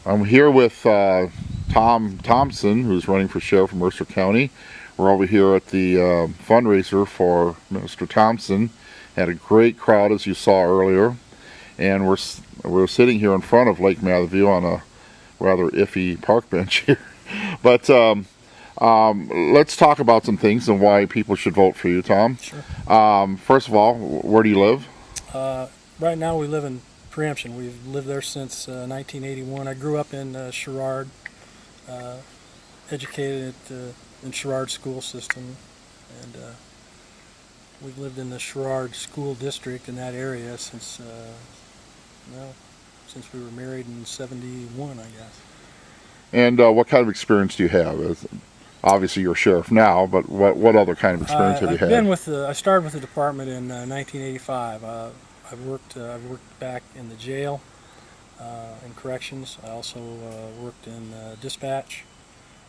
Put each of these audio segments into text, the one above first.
I'm here with Tom Thompson, who's running for sheriff of Mercer County. We're over here at the fundraiser for Mr. Thompson. Had a great crowd, as you saw earlier, and we're sitting here in front of Lake Matherville on a rather iffy park bench here. But let's talk about some things and why people should vote for you, Tom. Sure. First of all, where do you live? Right now we live in Preemption. We've lived there since 1981. I grew up in Sherrard, educated in Sherrard school system, and we've lived in the Sherrard school district in that area since since we were married in '71, I guess. And what kind of experience do you have? Obviously, you're a sheriff now, but what other kind of experience have you had? I started with the department in 1985. I've worked back in the jail, in corrections. I also worked in dispatch.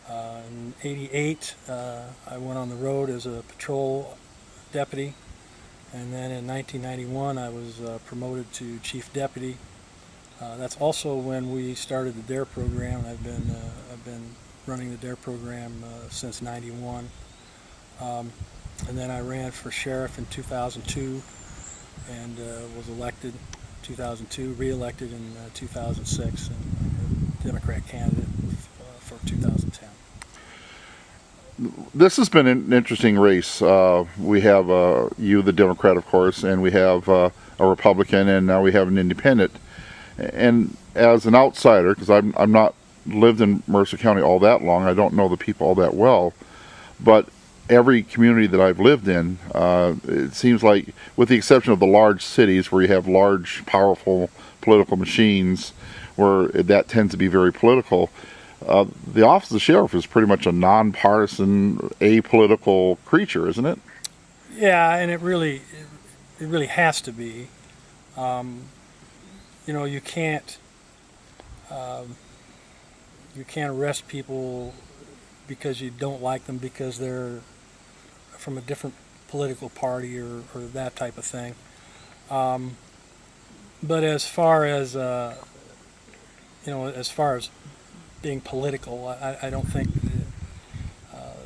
In '88, I went on the road as a patrol deputy, and then in 1991, I was promoted to chief deputy. That's also when we started the DARE program. I've been running the DARE program since '91, and then I ran for sheriff in 2002 and was elected 2002, re-elected in 2006, and a Democrat candidate for 2010. This has been an interesting race. We have you, the Democrat, of course, and we have a Republican, and now we have an independent. And as an outsider, because I'm not lived in Mercer County all that long, I don't know the people all that well, but every community that I've lived in, it seems like, with the exception of the large cities where you have large, powerful political machines, where that tends to be very political, the office of the sheriff is pretty much a nonpartisan, apolitical creature, isn't it? Yeah, and it really has to be. You can't arrest people because you don't like them because they're from a different political party or that type of thing. But as far as being political, I don't think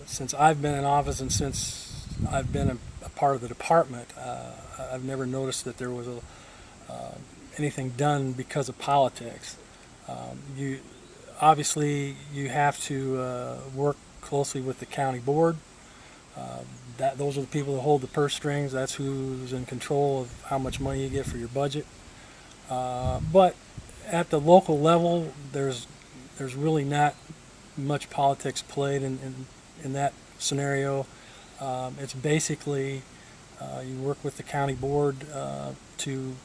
since I've been in office and since I've been a part of the department, I've never noticed that there was anything done because of politics. You have to work closely with the county board. Those are the people that hold the purse strings. That's who's in control of how much money you get for your budget. But at the local level, there's really not much politics played in that scenario. It's basically you work with the county board to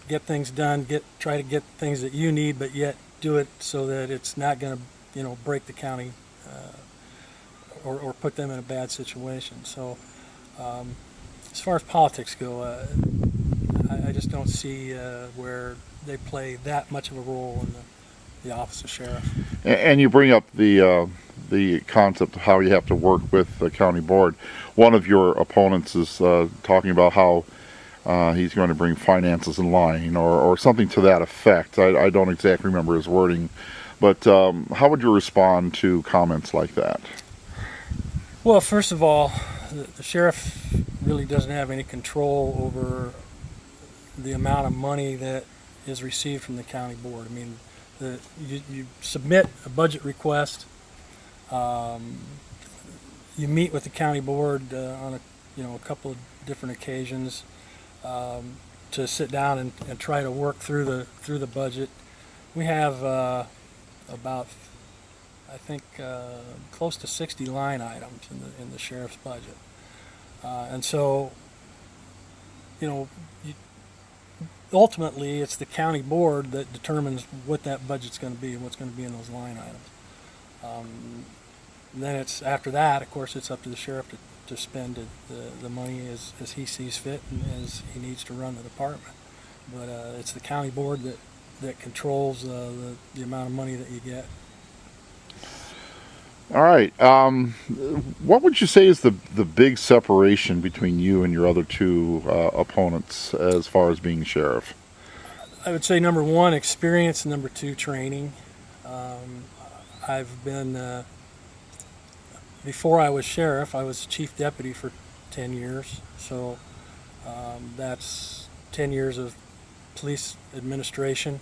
get things done, try to get things that you need, but yet do it so that it's not going to break the county or put them in a bad situation. So as far as politics go, I just don't see where they play that much of a role in the office of sheriff. And you bring up the concept of how you have to work with the county board. One of your opponents is talking about how he's going to bring finances in line or something to that effect. I don't exactly remember his wording, but how would you respond to comments like that? Well, first of all, the sheriff really doesn't have any control over the amount of money that is received from the county board. I mean, you submit a budget request, you meet with the county board on a couple of different occasions to sit down and try to work through the budget. We have about, I think, close to 60 line items in the sheriff's budget, and so ultimately it's the county board that determines what that budget's going to be and what's going to be in those line items. Then after that, of course, it's up to the sheriff to spend the money as he sees fit and as he needs to run the department. But it's the county board that controls the amount of money that you get. All right. What would you say is the big separation between you and your other two opponents as far as being sheriff? I would say number one, experience, number two, training. I've been, before I was sheriff, I was chief deputy for 10 years. So that's 10 years of police administration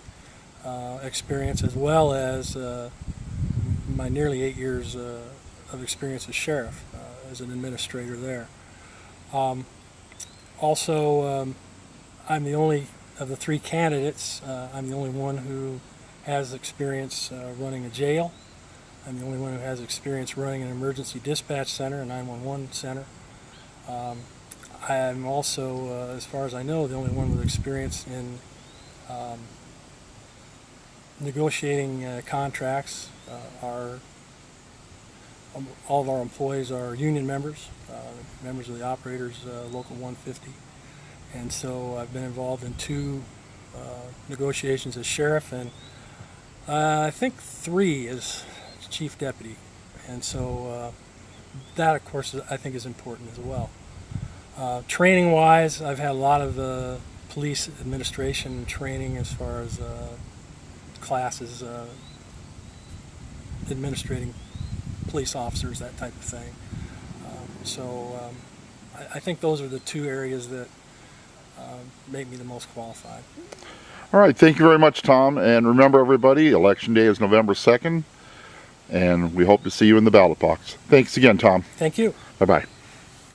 experience, as well as my nearly 8 years of experience as sheriff, as an administrator there. Also, I'm the only of the three candidates, I'm the only one who has experience running a jail. I'm the only one who has experience running an emergency dispatch center, a 911 center. I'm also, as far as I know, the only one with experience in negotiating contracts. All of our employees are union members, members of the operators local 150. And so I've been involved in 2 negotiations as sheriff, and I think 3 as chief deputy. And so that, of course, I think is important as well. Training wise, I've had a lot of police administration training as far as classes, administrating police officers, that type of thing. I think those are the 2 areas that make me the most qualified. All right, thank you very much, Tom. And remember, everybody, Election Day is November 2nd, and we hope to see you in the ballot box. Thanks again, Tom. Thank you. Bye-bye.